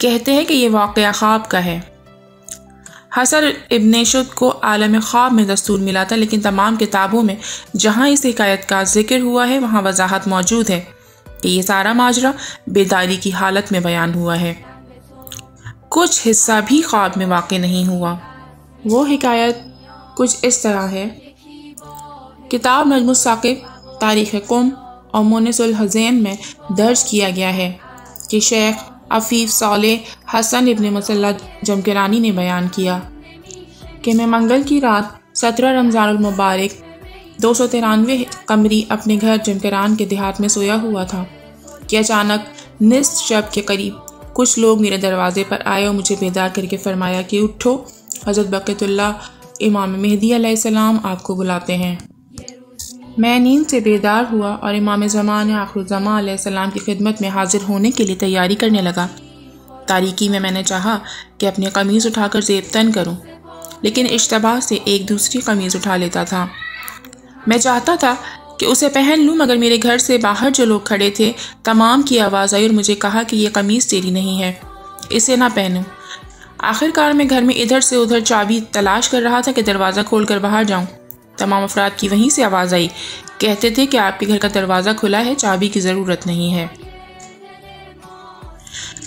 کہتے ہیں کہ یہ واقعہ خواب کا ہے۔ حسن ابن شد کو عالم خواب میں دستور ملا تھا، لیکن تمام کتابوں میں جہاں اس حکایت کا ذکر ہوا ہے وہاں وضاحت موجود ہے کہ یہ سارا ماجرا بیداری کی حالت میں بیان ہوا ہے، کچھ حصہ بھی خواب میں واقع نہیں ہوا۔ وہ حکایت کچھ اس طرح ہے۔ کتاب نجم الثاقب، تاریخ قم اور مونس الحزین میں درج کیا گیا ہے کہ شیخ عفیف صالح حسن ابن مسلح جمکرانی نے بیان کیا کہ میں منگل کی رات 17 رمضان المبارک 293 قمری اپنے گھر جمکران کے دیہات میں سویا ہوا تھا کہ اچانک نصف شب کے قریب کچھ لوگ میرے دروازے پر آئے اور مجھے بیدار کر کے فرمایا کہ اٹھو، حضرت بقیت اللہ امام مہدی علیہ السلام آپ کو بلاتے ہیں۔ میں نیند سے بیدار ہوا اور امام زمان آخر الزمان علیہ السلام کی خدمت میں حاضر ہونے کے لیے تیاری کرنے لگا۔ تاریکی میں نے چاہا کہ اپنی قمیض اٹھا کر زیب تن کروں، لیکن اشتباہ سے ایک دوسری قمیض اٹھا لیتا تھا۔ میں چاہتا تھا کہ اسے پہن لوں، مگر میرے گھر سے باہر جو لوگ کھڑے تھے تمام کی آواز آئی اور مجھے کہا کہ یہ قمیض تیری نہیں ہے، اسے نہ پہنو۔ آخرکار میں گھر میں ادھر سے ادھر چابی تلاش کر رہا تھا کہ دروازہ کھول کر باہر جاؤں۔ تمام افراد کی وہیں سے آواز آئی، کہتے تھے کہ آپ کے گھر کا دروازہ کھلا ہے، چابی کی ضرورت نہیں ہے۔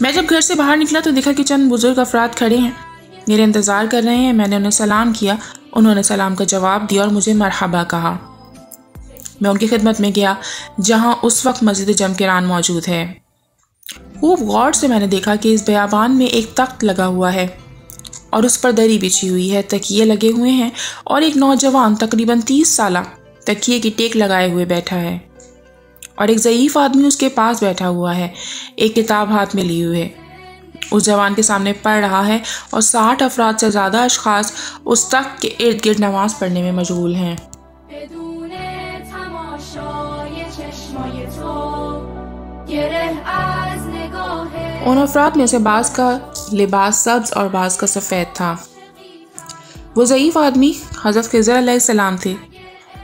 میں جب گھر سے باہر نکلا تو دیکھا کہ چند بزرگ افراد کھڑے ہیں، میرے انتظار کر رہے ہیں۔ میں نے انہیں سلام کیا، انہوں نے سلام کا جواب دیا اور مجھے مرحبا کہا۔ میں ان کی خدمت میں گیا جہاں اس وقت مسجد جمکران موجود ہے۔ خوب غور سے میں نے دیکھا کہ اس بیابان میں ایک تخت لگا ہوا ہے اور اس پر دری بچھی ہوئی ہے، تکیے لگے ہوئے ہیں اور ایک نوجوان تقریباً 30 سالہ تکیے کی ٹیک لگائے ہوئے بیٹھا ہے اور ایک ضعیف آدمی اس کے پاس بیٹھا ہوا ہے، ایک کتاب ہاتھ میں لی ہوئے ہے، اس جوان کے سامنے پڑھ رہا ہے اور 60 افراد سے زیادہ اشخاص اس تخت کے ارد گرد نماز پڑھنے میں مشغول ہیں۔ ان افراد میں سے بعض کا لباس سبز اور بعض کا سفید تھا۔ وہ ضعیف آدمی حضرت خضر علیہ السلام تھے۔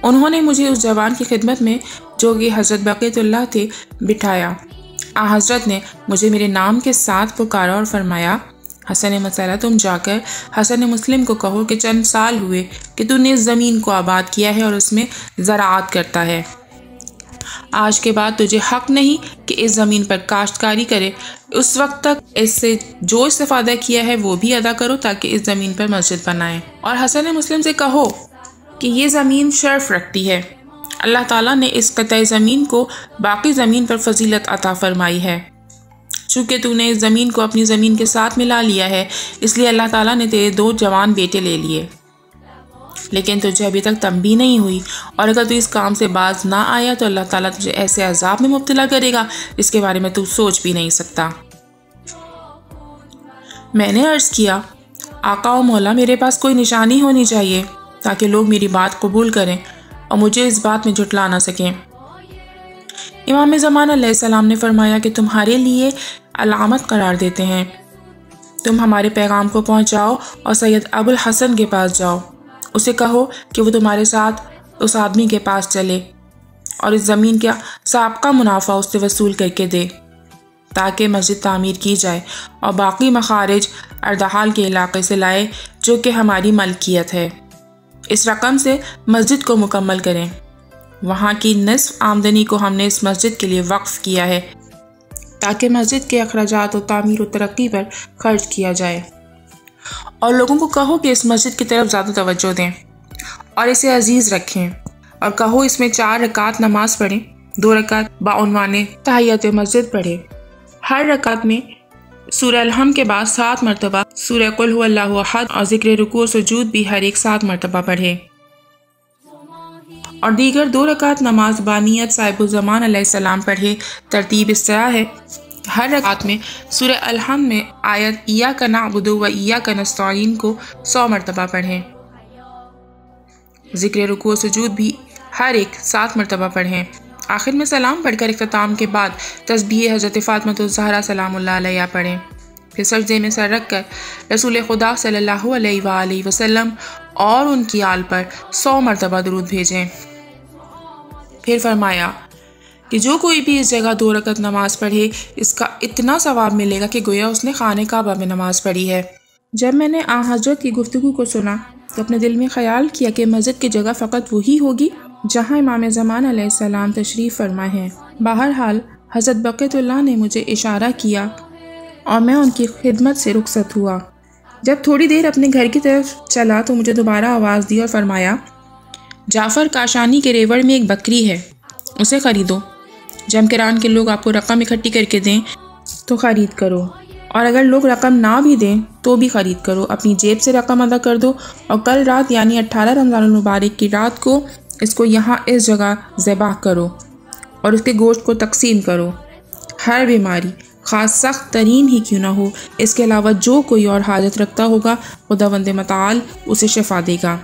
انہوں نے مجھے اس جوان کی خدمت میں جو کہ حضرت بقیت اللہ تھے بٹھایا۔ حضرت نے مجھے میرے نام کے ساتھ پکارا اور فرمایا، حسن مسلح، تم جا کر حسن مسلم کو کہو کہ چند سال ہوئے کہ تو نے اس زمین کو آباد کیا ہے اور اس میں زراعت کرتا ہے۔ آج کے بعد تجھے حق نہیں کہ اس زمین پر کاشتکاری کرے، اس وقت تک اس سے جو استفادہ کیا ہے وہ بھی ادا کرو تاکہ اس زمین پر مسجد بنائے۔ اور حسن مسلم سے کہو کہ یہ زمین شرف رکھتی ہے، اللہ تعالیٰ نے اس قطع زمین کو باقی زمین پر فضیلت عطا فرمائی ہے۔ چونکہ تو نے اس زمین کو اپنی زمین کے ساتھ ملا لیا ہے، اس لیے اللہ تعالیٰ نے تیرے 2 جوان بیٹے لے لیے، لیکن تجھے ابھی تک تنبیہ نہیں ہوئی، اور اگر تو اس کام سے باز نہ آیا تو اللہ تعالیٰ تجھے ایسے عذاب میں مبتلا کرے گا جس کے بارے میں تو سوچ بھی نہیں سکتا۔ میں نے عرض کیا، آقا و مولا، میرے پاس کوئی نشانی ہونی چاہیے تاکہ لوگ میری بات قبول کریں اور مجھے اس بات میں جھٹلا نہ سکیں۔ امام زمان علیہ السلام نے فرمایا کہ تمہارے لیے علامت قرار دیتے ہیں، تم ہمارے پیغام کو پہنچاؤ اور سید ابو الحسن کے پاس جاؤ، اسے کہو کہ وہ تمہارے ساتھ اس آدمی کے پاس چلے اور اس زمین کا سابقہ منافع اس سے وصول کر کے دے تاکہ مسجد تعمیر کی جائے، اور باقی مخارج اردحال کے علاقے سے لائے جو کہ ہماری ملکیت ہے، اس رقم سے مسجد کو مکمل کریں۔ وہاں کی نصف آمدنی کو ہم نے اس مسجد کے لیے وقف کیا ہے تاکہ مسجد کے اخراجات و تعمیر و ترقی پر خرچ کیا جائے، اور لوگوں کو کہو کہ اس مسجد کی طرف زیادہ توجہ دیں اور اسے عزیز رکھیں، اور کہو اس میں 4 رکعت نماز پڑھیں، 2 رکعت بعنوان تحیت مسجد پڑھیں، ہر رکعت میں سورہ الحمد کے بعد 7 مرتبہ سورہ قل هو اللہ احد اور ذکر رکوع و سجود بھی ہر ایک 7 مرتبہ پڑھے، اور دیگر 2 رکعت نماز بانیت صاحب الزمان علیہ السلام پڑھے۔ ترتیب اس طرح ہے، ہر رکعت میں سورہ الحمد میں آیت ایاک نعبد و ایاک نستعین کو 100 مرتبہ پڑھیں، ذکر رکوع و سجود بھی ہر ایک 7 مرتبہ پڑھیں، آخر میں سلام پڑھ کر اختتام کے بعد تسبیح حضرت فاطمہ الزہرا سلام اللہ علیہا پڑھیں، پھر سجدے میں سر رکھ کر رسول خدا صلی اللہ علیہ وآلہ وسلم اور ان کی آل پر 100 مرتبہ درود بھیجیں۔ پھر فرمایا، کہ جو کوئی بھی اس جگہ 2 رکعت نماز پڑھے اس کا اتنا ثواب ملے گا کہ گویا اس نے خانہ کعبہ میں نماز پڑھی ہے۔ جب میں نے آن حضرت کی گفتگو کو سنا تو اپنے دل میں خیال کیا کہ مسجد کی جگہ فقط وہی ہوگی جہاں امام زمان علیہ السلام تشریف فرما ہے۔ بہرحال حضرت بقیت اللہ نے مجھے اشارہ کیا اور میں ان کی خدمت سے رخصت ہوا۔ جب تھوڑی دیر اپنے گھر کی طرف چلا تو مجھے دوبارہ آواز دی اور فرمایا، جعفر کاشانی کے ریوڑ میں ایک بکری ہے، اسے خریدو۔ جمکران کے لوگ آپ کو رقم اکٹھی کر کے دیں تو خرید کرو، اور اگر لوگ رقم نہ بھی دیں تو بھی خرید کرو، اپنی جیب سے رقم ادا کر دو، اور کل رات یعنی 18 رمضان المبارک کی رات کو اس کو یہاں اس جگہ ذبح کرو اور اس کے گوشت کو تقسیم کرو۔ ہر بیماری خاص سخت ترین ہی کیوں نہ ہو، اس کے علاوہ جو کوئی اور حاجت رکھتا ہوگا خداوند متعال اسے شفا دے گا۔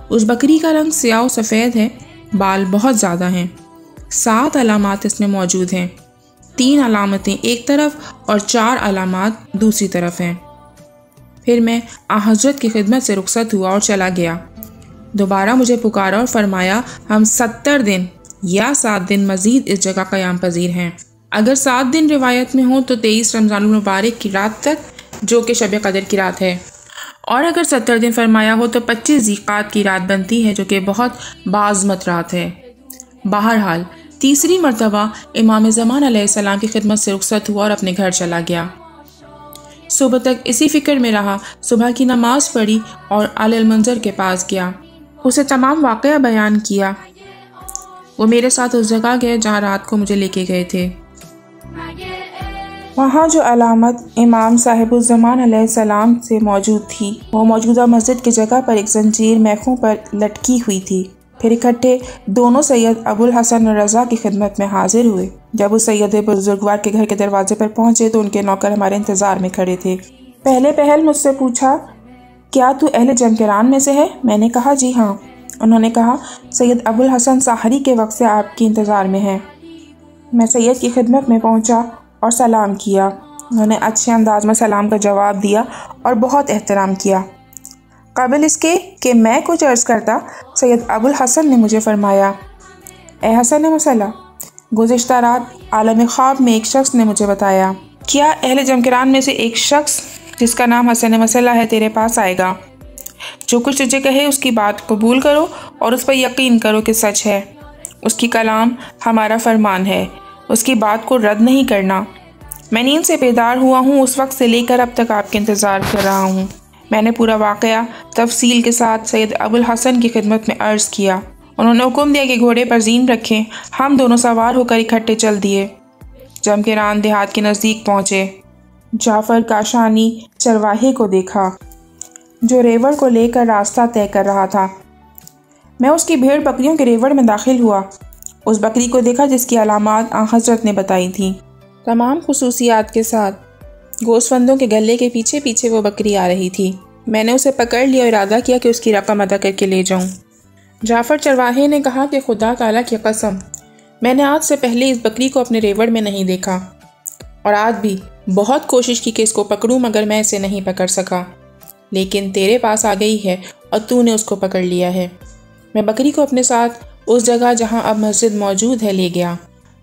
اس بکری کا رنگ سیاہ و سفید ہے، بال بہت زیادہ ہیں، 7 علامات اس میں موجود ہیں، 3 علامتیں ایک طرف اور 4 علامات دوسری طرف ہیں۔ پھر میں حضرت کی خدمت سے رخصت ہوا اور چلا گیا۔ دوبارہ مجھے پکارا اور فرمایا، ہم 70 دن یا 7 دن مزید اس جگہ قیام پذیر ہیں۔ اگر 7 دن روایت میں ہوں تو 23 رمضان المبارک کی رات تک جو کہ شب قدر کی رات ہے، اور اگر 70 دن فرمایا ہو تو 25 ذیقعد کی رات بنتی ہے جو کہ بہت باعظمت رات ہے۔ بہرحال تیسری مرتبہ امام زمان علیہ السلام کی خدمت سے رخصت ہوا اور اپنے گھر چلا گیا۔ صبح تک اسی فکر میں رہا، صبح کی نماز پڑھی اور علی المنظر کے پاس گیا، اسے تمام واقعہ بیان کیا۔ وہ میرے ساتھ اس جگہ گئے جہاں رات کو مجھے لے کے گئے تھے۔ وہاں جو علامت امام صاحب الزمان علیہ السلام سے موجود تھی وہ موجودہ مسجد کی جگہ پر ایک زنجیر میخوں پر لٹکی ہوئی تھی۔ پھر اکٹھے دونوں سید ابو الحسن رضا کی خدمت میں حاضر ہوئے۔ جب وہ سید بزرگوار کے گھر کے دروازے پر پہنچے تو ان کے نوکر ہمارے انتظار میں کھڑے تھے۔ پہلے پہل مجھ سے پوچھا، کیا تو اہل جمکران میں سے ہے؟ میں نے کہا جی ہاں۔ انہوں نے کہا، سید ابو الحسن سحری کے وقت سے آپ کی انتظار میں ہے۔ میں سید کی خدمت میں پہنچا اور سلام کیا۔ انہوں نے اچھے انداز میں سلام کا جواب دیا اور بہت احترام کیا۔ قبل اس کے کہ میں کچھ عرض کرتا، سید ابو الحسن نے مجھے فرمایا، اے حسن مسلح، گزشتہ رات عالم خواب میں ایک شخص نے مجھے بتایا، کیا اہل جمکران میں سے ایک شخص جس کا نام حسن مسلح ہے تیرے پاس آئے گا؟ جو کچھ تجھے کہے اس کی بات قبول کرو اور اس پر یقین کرو کہ سچ ہے۔ اس کی کلام ہمارا فرمان ہے، اس کی بات کو رد نہیں کرنا۔ میں نیند سے بیدار ہوا ہوں، اس وقت سے لے کر اب تک آپ کے انتظار کر رہا ہوں۔ میں نے پورا واقعہ تفصیل کے ساتھ سید ابو الحسن کی خدمت میں عرض کیا۔ انہوں نے حکم دیا کہ گھوڑے پر زین رکھیں۔ ہم دونوں سوار ہو کر اکٹھے چل دیے، جمکران دیہات کے نزدیک پہنچے۔ جعفر کاشانی چرواہے کو دیکھا جو ریوڑ کو لے کر راستہ طے کر رہا تھا۔ میں اس کی بھیڑ بکریوں کے ریوڑ میں داخل ہوا، اس بکری کو دیکھا جس کی علامات آن حضرت نے بتائی تھیں، تمام خصوصیات کے ساتھ۔ گوسفندوں کے گلے کے پیچھے پیچھے وہ بکری آ رہی تھی۔ میں نے اسے پکڑ لیا اور ارادہ کیا کہ اس کی رقم ادا کر کے لے جاؤں۔ جعفر چرواہے نے کہا کہ خدا تعالیٰ کی قسم، میں نے آج سے پہلے اس بکری کو اپنے ریوڑ میں نہیں دیکھا، اور آج بھی بہت کوشش کی کہ اس کو پکڑوں مگر میں اسے نہیں پکڑ سکا، لیکن تیرے پاس آ گئی ہے اور تو نے اس کو پکڑ لیا ہے۔ میں بکری کو اپنے ساتھ اس جگہ جہاں اب مسجد موجود ہے لے گیا۔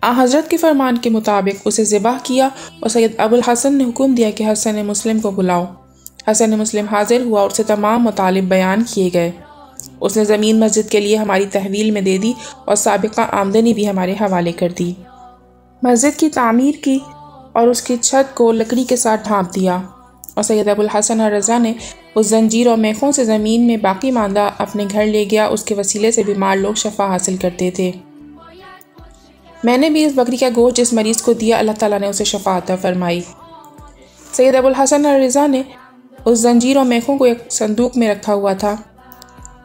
حضرت کے فرمان کے مطابق اسے ذبح کیا اور سید ابو الحسن نے حکم دیا کہ حسن مسلم کو بلاؤ۔ حسن مسلم حاضر ہوا اور اسے تمام مطالب بیان کیے گئے۔ اس نے زمین مسجد کے لیے ہماری تحویل میں دے دی اور سابقہ آمدنی بھی ہمارے حوالے کر دی۔ مسجد کی تعمیر کی اور اس کی چھت کو لکڑی کے ساتھ ڈھانپ دیا، اور سید ابو الحسن رضا نے اس زنجیر اور میخوں سے زمین میں باقی ماندہ اپنے گھر لے گیا۔ اس کے وسیلے سے بیمار لوگ شفا حاصل کرتے تھے۔ میں نے بھی اس بکری کا گوشت جس مریض کو دیا، اللہ تعالیٰ نے اسے شفا عطا فرمائی۔ سید ابو الحسن رضا نے اس زنجیر اور میخوں کو ایک صندوق میں رکھا ہوا تھا۔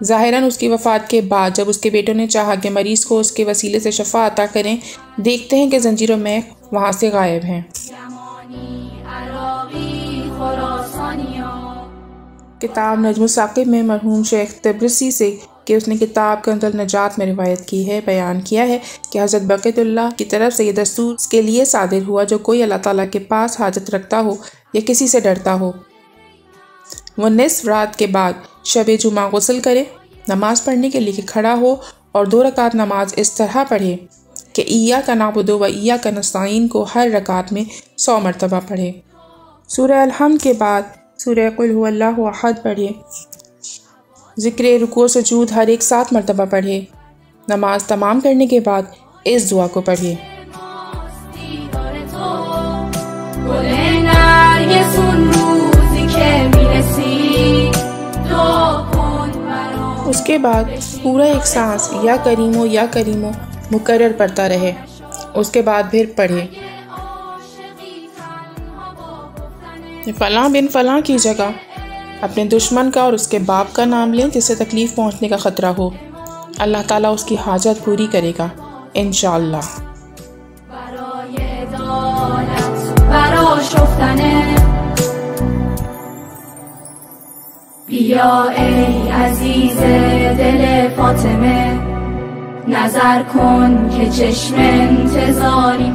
ظاہراً اس کی وفات کے بعد جب اس کے بیٹوں نے چاہا کہ مریض کو اس کے وسیلے سے شفا عطا کریں، دیکھتے ہیں کہ زنجیر و میخ وہاں سے غائب ہیں۔ کتاب نجم الثاقب میں مرحوم شیخ طبرسی سے کہ اس نے کتاب کنز النجات میں روایت کی ہے، بیان کیا ہے کہ حضرت بقیت اللہ کی طرف سے یہ دستور اس کے لیے صادر ہوا، جو کوئی اللہ تعالیٰ کے پاس حاجت رکھتا ہو یا کسی سے ڈرتا ہو، وہ نصف رات کے بعد شب جمعہ غسل کرے، نماز پڑھنے کے لیے کھڑا ہو اور 2 رکعت نماز اس طرح پڑھے کہ ایاک نعبد و ایاک نستعین کو ہر رکعت میں 100 مرتبہ پڑھے۔ سورہ الحمد کے بعد سورہ قل هو اللہ احد پڑھے۔ ذکر رکوع سجود ہر ایک 7 مرتبہ پڑھے۔ نماز تمام کرنے کے بعد اس دعا کو پڑھے۔ اس کے بعد پورا ایک سانس یا کریمو مکرر پڑھتا رہے۔ اس کے بعد پھر پڑھے فلاں بن فلاں کی جگہ اپنے دشمن کا اور اس کے باپ کا نام لیں جسے تکلیف پہنچنے کا خطرہ ہو۔ اللہ تعالیٰ اس کی حاجت پوری کرے گا انشاءاللہ۔ بیا ای عزیز دل فاطمه نظر کن که چشم انتظاریم